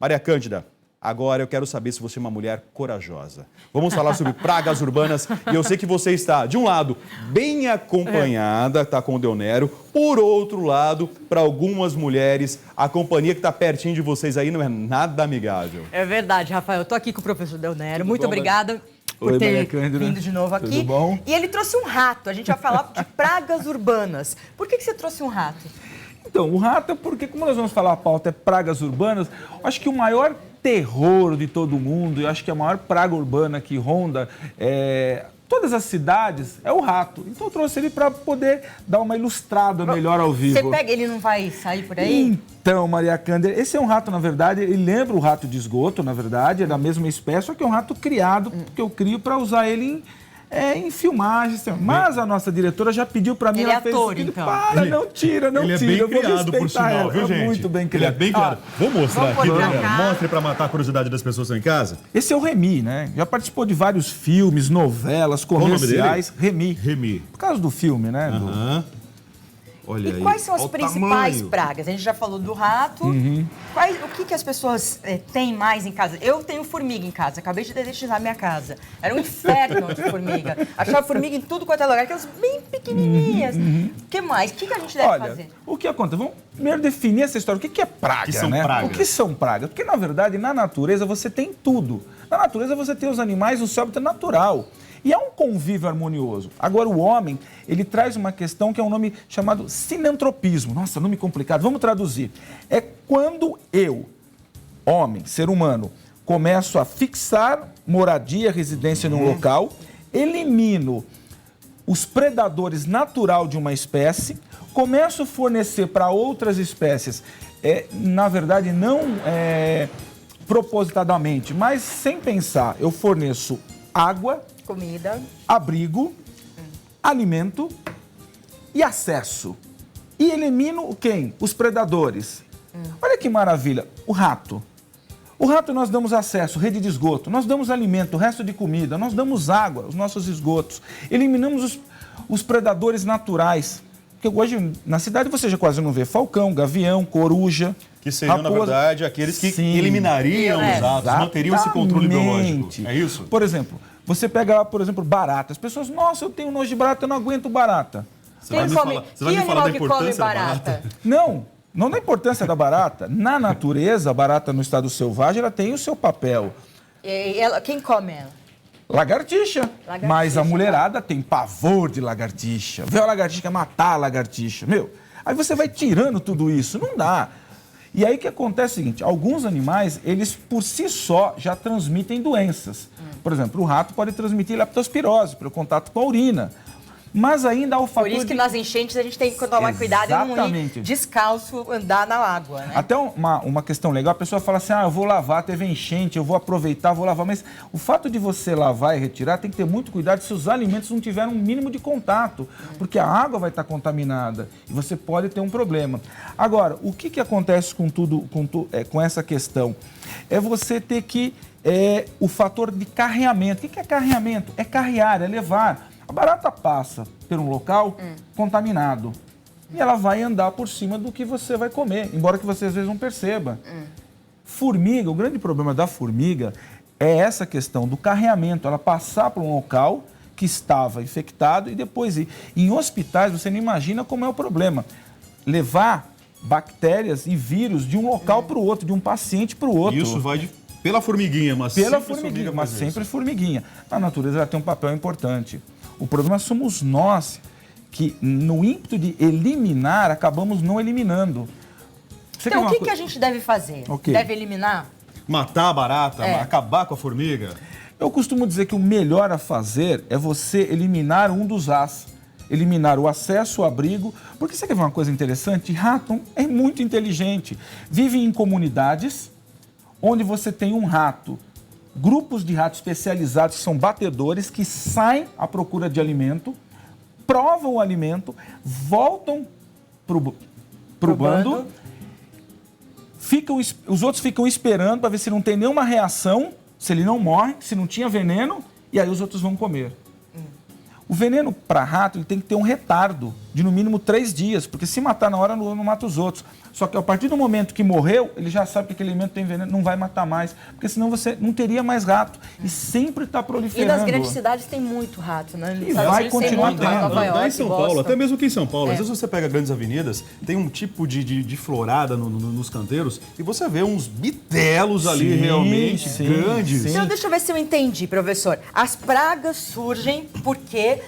Maria Cândida, agora eu quero saber se você é uma mulher corajosa. Vamos falar sobre pragas urbanas e eu sei que você está, de um lado, bem acompanhada, está com o Deonero. Por outro lado, para algumas mulheres, a companhia que está pertinho de vocês aí não é nada amigável. É verdade, Rafael. Eu estou aqui com o professor Deonero. Muito obrigada por Oi, ter Maria Cândida. vindo de novo aqui. Tudo bom? E ele trouxe um rato. A gente vai falar de pragas urbanas. Por que você trouxe um rato? Então, o rato é porque, como nós vamos falar, a pauta é pragas urbanas, acho que o maior terror de todo mundo, eu acho que a maior praga urbana que ronda todas as cidades é o rato. Então eu trouxe ele para poder dar uma ilustrada melhor ao vivo. Você pega, ele não vai sair por aí? Então, Maria Cândida, esse é um rato, na verdade, ele lembra o rato de esgoto, na verdade, é da mesma espécie, só que é um rato criado, que eu crio para usar ele em filmagens. Mas a nossa diretora já pediu para mim, ele ela é fez ator, filho, então. para, não tira, não ele tira. Ele é eu bem vou criado, por respeitar sinal, ela. viu, gente? Muito bem criado. Ele é bem criado. Vou mostrar Vamos aqui, pôr pra Deonero. cá. Mostre para matar a curiosidade das pessoas que estão em casa. Esse é o Remy, né? Já participou de vários filmes, novelas, o nome comerciais. Remy. Remy. Por causa do filme, né? Olha aí. E quais são as Olha o principais tamanho. pragas? A gente já falou do rato. O que as pessoas têm mais em casa? Eu tenho formiga em casa. Acabei de dedetizar minha casa. Era um inferno de formiga. Achava formiga em tudo quanto é lugar. Aquelas bem pequenininhas. O que mais? O que a gente deve fazer? O que acontece? Vamos primeiro definir essa história. O que é praga, O que são né? pragas? O que são pragas? Porque, na verdade, na natureza você tem tudo. Na natureza você tem os animais no seu hábitat natural. E é um convívio harmonioso. Agora, o homem, ele traz uma questão que é um nome chamado sinantropismo. Nossa, nome complicado. Vamos traduzir. É quando eu, homem, ser humano, começo a fixar moradia, residência num local, elimino os predadores natural de uma espécie, começo a fornecer para outras espécies, na verdade, não propositadamente, mas sem pensar, eu forneço água, Comida. abrigo, alimento e acesso. E elimino quem? Os predadores. Olha que maravilha, o rato. O rato nós damos acesso, rede de esgoto, nós damos alimento, resto de comida, nós damos água, os nossos esgotos. Eliminamos os predadores naturais. Porque hoje, na cidade, você já quase não vê falcão, gavião, coruja. Que seriam, na verdade, aqueles que eliminariam os ratos, manteriam esse controle biológico. É isso? Por exemplo, você pega lá, por exemplo, barata. As pessoas, nossa, eu tenho nojo de barata, eu não aguento barata. Você vai me falar da importância da barata? Não da importância da barata. Na natureza, a barata no estado selvagem, ela tem o seu papel. Quem come ela? Lagartixa. Mas a mulherada tem pavor de lagartixa. Vê a lagartixa, quer matar a lagartixa. Aí você vai tirando tudo isso. Não dá. E aí o que acontece é o seguinte, alguns animais, eles por si só já transmitem doenças. Por exemplo, o rato pode transmitir leptospirose pelo contato com a urina. Mas ainda há o fator... Por isso que nas enchentes a gente tem que tomar cuidado e não ir descalço andar na água, né? Até uma questão legal, a pessoa fala assim, eu vou lavar, teve enchente, eu vou aproveitar, vou lavar. Mas o fato de você lavar e retirar, tem que ter muito cuidado se os alimentos não tiverem um mínimo de contato, porque a água vai estar contaminada e você pode ter um problema. Agora, o que acontece com essa questão? É você ter que... o fator de carreamento. O que é carreamento? É carrear, é levar. A barata passa por um local contaminado e ela vai andar por cima do que você vai comer, embora que você às vezes não perceba. Formiga, o grande problema da formiga é essa questão do carreamento, ela passar por um local que estava infectado e depois ir. Em hospitais, você não imagina como é o problema. Levar bactérias e vírus de um local para o outro, de um paciente para o outro. Isso vai pela formiguinha, mas sempre formiguinha. A natureza ela tem um papel importante. O problema somos nós que, no ímpeto de eliminar, acabamos não eliminando. Então, o que a gente deve fazer? Deve eliminar? Matar a barata, acabar com a formiga? Eu costumo dizer que o melhor a fazer é você eliminar um dos As. Eliminar o acesso, o abrigo. Porque você quer ver uma coisa interessante? Rato é muito inteligente. Vive em comunidades onde você tem um rato, grupos de ratos especializados que são batedores, que saem à procura de alimento, provam o alimento, voltam pro bando, os outros ficam esperando para ver se não tem nenhuma reação, se ele não morre, se não tinha veneno, e aí os outros vão comer. O veneno para rato ele tem que ter um retardo. de no mínimo 3 dias, porque se matar na hora, não mata os outros. Só que a partir do momento que morreu, ele já sabe que aquele alimento tem veneno, não vai matar mais, porque senão você não teria mais rato. E sempre está proliferando. E nas grandes cidades tem muito rato, né? E vai continuar tendo. Lá em São Paulo, até mesmo aqui em São Paulo, às vezes você pega grandes avenidas, tem um tipo de florada nos canteiros e você vê uns bitelos ali realmente grandes. Sim. Então, deixa eu ver se eu entendi, professor. As pragas surgem porque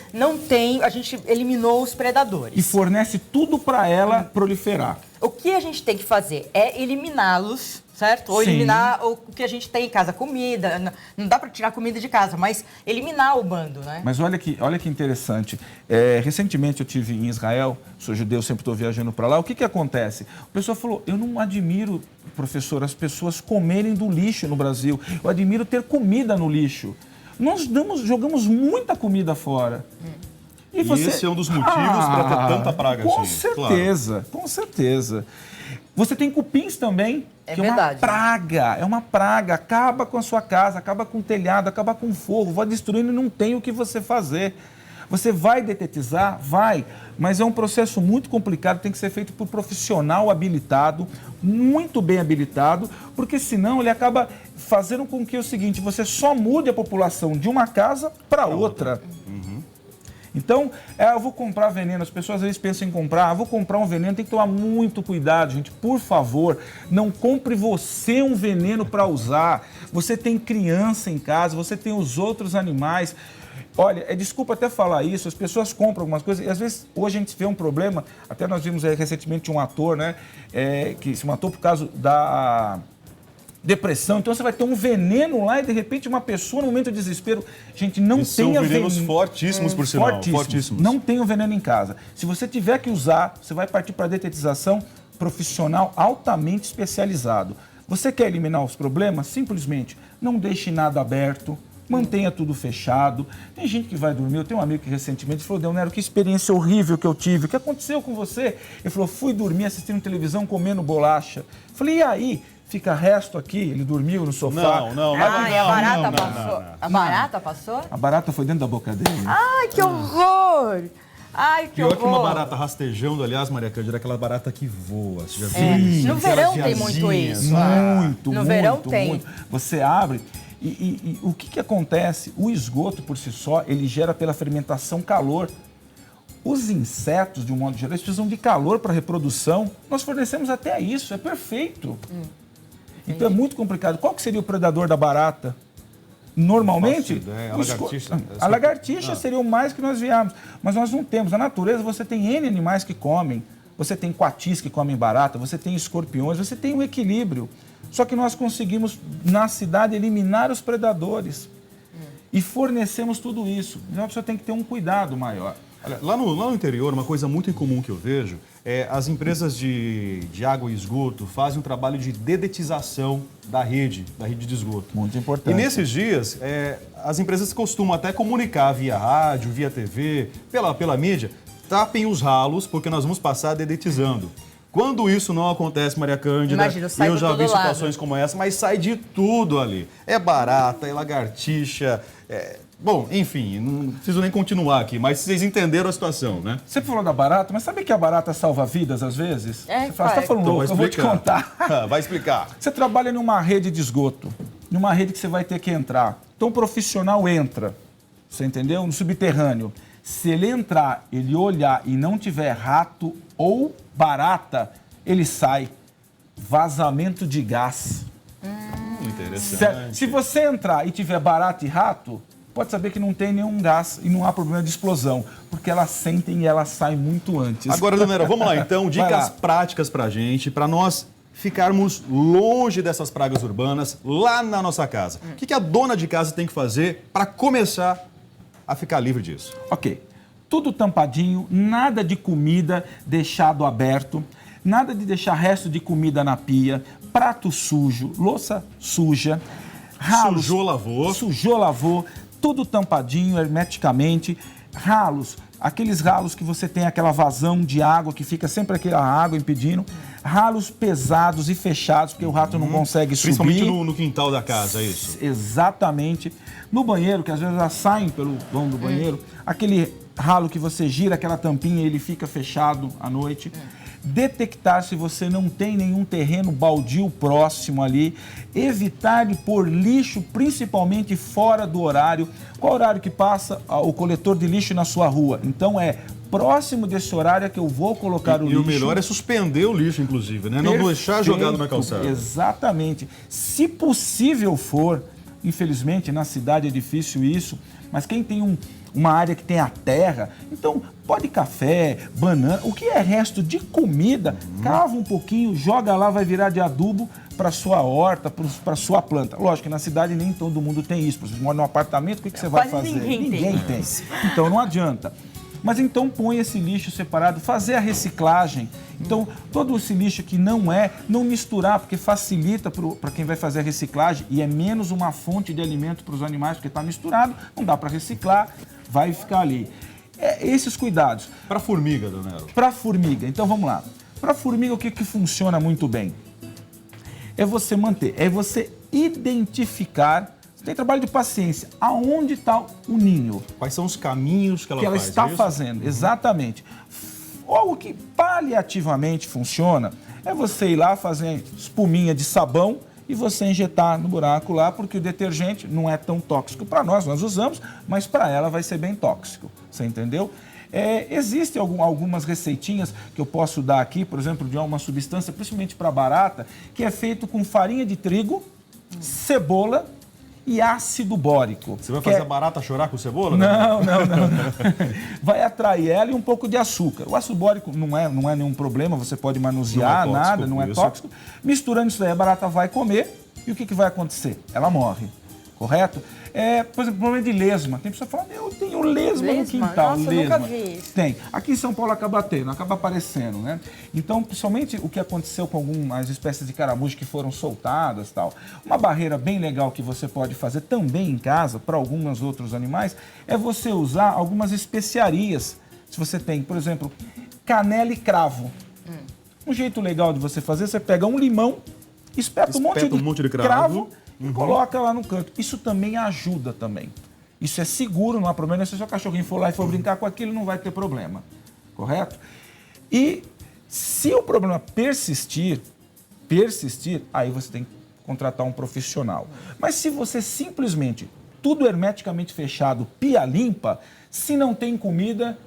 a gente eliminou os predadores. E fornece tudo para ela proliferar. O que a gente tem que fazer é eliminá-los, certo? Ou eliminar o que a gente tem em casa, comida. Não dá para tirar comida de casa, mas eliminar o bando, né? Mas olha que interessante. Recentemente eu estive em Israel, sou judeu, sempre estou viajando para lá. O que acontece? O pessoal falou, eu não admiro, professor, as pessoas comerem do lixo no Brasil. Eu admiro ter comida no lixo. Nós jogamos muita comida fora. E esse é um dos motivos para ter tanta praga com assim. Certeza, claro. Com certeza. Você tem cupins também, que verdade, é uma praga, acaba com a sua casa, acaba com o telhado, acaba com o forro, vai destruindo e não tem o que você fazer. Você vai detetizar? Vai, mas é um processo muito complicado, tem que ser feito por profissional habilitado, muito bem habilitado, porque senão ele acaba fazendo com que o seguinte, você só mude a população de uma casa para outra. Então, eu vou comprar veneno, as pessoas às vezes pensam em comprar, vou comprar um veneno, tem que tomar muito cuidado, gente, por favor, não compre você um veneno para usar, você tem criança em casa, você tem os outros animais. Olha, desculpa até falar isso, as pessoas compram algumas coisas e às vezes hoje a gente vê um problema, até nós vimos recentemente um ator, né, que se matou por causa da depressão, então você vai ter um veneno lá e de repente uma pessoa no momento de desespero, gente, não tenha veneno. São venenos fortíssimos, por sinal. Fortíssimos. Não tenha veneno em casa. Se você tiver que usar, você vai partir para a detetização profissional altamente especializado. Você quer eliminar os problemas? Simplesmente não deixe nada aberto, mantenha tudo fechado. Tem gente que vai dormir, eu tenho um amigo que recentemente falou, Deonero, que experiência horrível que eu tive, o que aconteceu com você? Ele falou, fui dormir assistindo televisão, comendo bolacha. Falei, e aí? Fica resto aqui, ele dormiu no sofá. Não. A barata passou? A barata passou? A barata foi dentro da boca dele. Ai, que horror! Ai, que Pior horror. que uma barata rastejando, aliás, Maria Cândida, aquela barata que voa. Você já viu? No verão tem muito isso. No verão tem. Muito. Você abre e o que acontece? O esgoto, por si só, ele gera pela fermentação calor. Os insetos, de um modo geral, eles precisam de calor para reprodução. Nós fornecemos até isso, é perfeito. Então é muito complicado. Qual que seria o predador da barata? Normalmente, a lagartixa seria o mais que nós viamos, mas nós não temos. Na natureza você tem N animais que comem, você tem coatis que comem barata, você tem escorpiões, você tem um equilíbrio. Só que nós conseguimos, na cidade, eliminar os predadores e fornecemos tudo isso. Então a pessoa tem que ter um cuidado maior. Olha, lá no interior, uma coisa muito incomum que eu vejo é as empresas de água e esgoto fazem um trabalho de dedetização da rede de esgoto. Muito importante. E nesses dias, as empresas costumam até comunicar via rádio, via TV, pela mídia, tapem os ralos, porque nós vamos passar dedetizando. Quando isso não acontece, Maria Cândida, eu já vi situações como essa, mas sai de tudo ali. É barata, é lagartixa, bom, enfim, não preciso nem continuar aqui, mas vocês entenderam a situação, né? Você falou da barata, mas sabe que a barata salva vidas às vezes? Você fala, você tá falando louco, eu vou te contar. Vai explicar. Você trabalha numa rede de esgoto, numa rede que você vai ter que entrar. Então o profissional entra, você entendeu? No subterrâneo. Se ele entrar, ele olhar e não tiver rato ou barata, ele sai. Vazamento de gás. Interessante. Certo? Se você entrar e tiver barata e rato, pode saber que não tem nenhum gás e não há problema de explosão, porque elas sentem e elas saem muito antes. Agora, Deonero, vamos lá então, dicas práticas pra gente, pra nós ficarmos longe dessas pragas urbanas lá na nossa casa. O que a dona de casa tem que fazer para começar a ficar livre disso? Ok, tudo tampadinho, nada de comida deixado aberto, nada de deixar resto de comida na pia, prato sujo, louça suja, ralos, sujou, lavou, tudo tampadinho hermeticamente, ralos, aqueles ralos que você tem aquela vazão de água, que fica sempre aquela água impedindo, ralos pesados e fechados, porque o rato não consegue subir. Principalmente no quintal da casa, é isso? Exatamente. No banheiro, que às vezes elas saem pelo vão do banheiro, aquele ralo que você gira aquela tampinha e ele fica fechado à noite. Detectar se você não tem nenhum terreno baldio próximo ali. Evitar de pôr lixo, principalmente fora do horário. Qual horário que passa o coletor de lixo na sua rua? Então próximo desse horário é que eu vou colocar o lixo. E o melhor é suspender o lixo, inclusive, né? Não deixar jogado na calçada. Exatamente. Se possível for, infelizmente na cidade é difícil isso, mas quem tem uma área que tem a terra, então pode café, banana, o que é resto de comida, cava um pouquinho, joga lá, vai virar de adubo para sua horta, para sua planta. Lógico que na cidade nem todo mundo tem isso. Você mora num apartamento, o que você vai fazer? Ninguém tem. Então não adianta. Mas então põe esse lixo separado, fazer a reciclagem. Então, todo esse lixo que não misturar, porque facilita para quem vai fazer a reciclagem e é menos uma fonte de alimento para os animais, porque está misturado, não dá para reciclar, vai ficar ali. Esses cuidados. Para formiga, Dona Nero. Para formiga, então vamos lá. Para formiga, o que funciona muito bem? É você identificar. Tem trabalho de paciência. Aonde está o ninho? Quais são os caminhos que ela está fazendo? Exatamente. Algo que paliativamente funciona é você ir lá fazer espuminha de sabão e você injetar no buraco lá, porque o detergente não é tão tóxico para nós usamos, mas para ela vai ser bem tóxico. Você entendeu? Existem algumas receitinhas que eu posso dar aqui, por exemplo, de uma substância, principalmente para barata, que é feito com farinha de trigo, cebola e ácido bórico. Você vai fazer a barata chorar com cebola? Não. Vai atrair ela e um pouco de açúcar. O ácido bórico não é nenhum problema, você pode manusear, não é tóxico. Misturando isso daí, a barata vai comer e o que vai acontecer? Ela morre, correto? Por exemplo, problema de lesma. Tem pessoa que fala, eu tenho lesma no quintal. Nossa, lesma. Nunca vi isso. Tem. Aqui em São Paulo acaba tendo, acaba aparecendo, né? Então, principalmente o que aconteceu com algumas espécies de caramujo que foram soltadas e tal. Uma barreira bem legal que você pode fazer também em casa, para alguns outros animais, é você usar algumas especiarias. Se você tem, por exemplo, canela e cravo. Um jeito legal de você fazer, você pega um limão, espeta um monte de cravo e coloca lá no canto. Isso também ajuda também. Isso é seguro, não há problema. Se o seu cachorrinho for lá e for brincar com aquilo, não vai ter problema. Correto? E se o problema persistir, aí você tem que contratar um profissional. Mas se você simplesmente, tudo hermeticamente fechado, pia limpa, se não tem comida,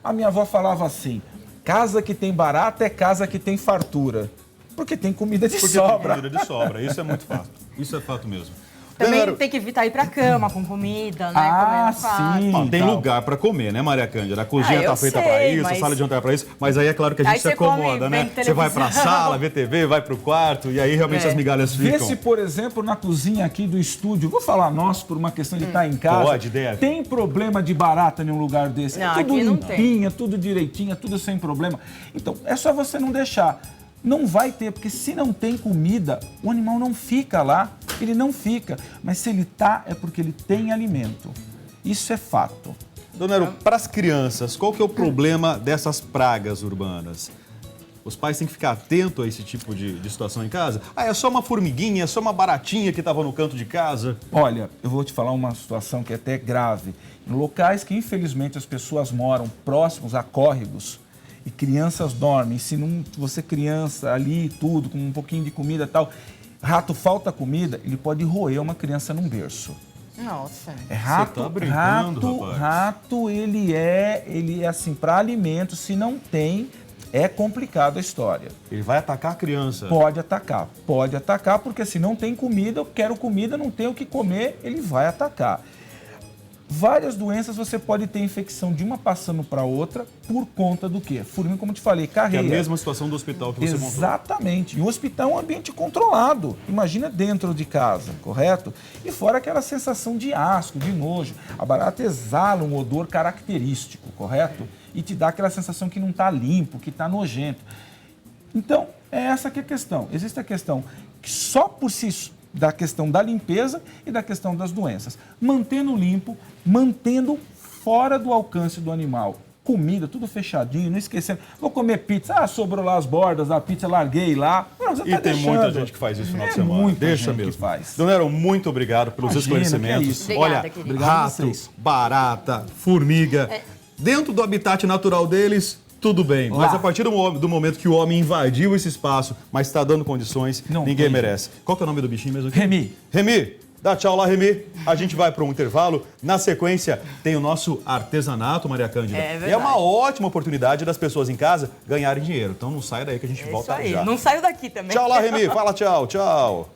a minha avó falava assim, casa que tem barata é casa que tem fartura. Porque tem comida de sobra. Tem comida de sobra, isso é muito fato. Isso é fato mesmo. Também tem que evitar ir pra cama com comida, né? Sim. Tem lugar pra comer, né, Maria Cândida? A cozinha tá feita pra isso, a sala de jantar é pra isso, mas aí é claro que a gente se acomoda, né? Você vai pra sala, vê TV, vai pro quarto, e aí realmente as migalhas ficam. Vê se, por exemplo, na cozinha aqui do estúdio, vou falar nós por uma questão de estar em casa, deve. Tem problema de barata em um lugar desse? Não, tudo aqui não limpinha, tudo direitinho, tudo sem problema. Então, é só você não deixar. Não vai ter, porque se não tem comida, o animal não fica lá, ele não fica. Mas se ele tá, é porque ele tem alimento. Isso é fato. Dona Nero, para as crianças, qual que é o problema dessas pragas urbanas? Os pais têm que ficar atentos a esse tipo de situação em casa? É só uma formiguinha, é só uma baratinha que estava no canto de casa? Olha, eu vou te falar uma situação que é até grave. Em locais que, infelizmente, as pessoas moram próximos a córregos, e crianças dormem, se não, você criança ali tudo, com um pouquinho de comida e tal, rato falta comida, ele pode roer uma criança num berço. Nossa. Rato, Você tá brincando, rapaz. Rato, ele é assim, para alimento, se não tem, é complicado a história. Ele vai atacar a criança? Pode atacar, porque se não tem comida, eu quero comida, não tenho o que comer, ele vai atacar. Várias doenças você pode ter infecção de uma passando para outra por conta do quê? Formiga, como eu te falei, carreira. Que é a mesma situação do hospital que você montou. Exatamente. E o hospital é um ambiente controlado. Imagina dentro de casa, correto? E fora aquela sensação de asco, de nojo. A barata exala um odor característico, correto? E te dá aquela sensação que não está limpo, que está nojento. Então, é essa que é a questão. Existe a questão que só por si da questão da limpeza e da questão das doenças. Mantendo limpo, mantendo fora do alcance do animal. Comida, tudo fechadinho, não esquecendo. Vou comer pizza, sobrou lá as bordas da pizza, larguei lá. Não, e tem muita gente que faz isso no final de semana. Muita Deixa gente mesmo. Que faz. Dona Nero, muito obrigado pelos esclarecimentos. Obrigada, Olha, querida. rato, barata, formiga. dentro do habitat natural deles, tudo bem. Lá. Mas a partir do momento que o homem invadiu esse espaço, mas está dando condições, Não ninguém tem merece. Qual que é o nome do bichinho mesmo aqui? Remy. Remy, dá tchau lá, Remy. A gente vai para um intervalo. Na sequência, tem o nosso artesanato, Maria Cândida. É verdade. E é uma ótima oportunidade das pessoas em casa ganharem dinheiro. Então não sai daí que a gente É isso volta aí. já. Não saio daqui também. Tchau lá, Remy. Fala tchau, tchau.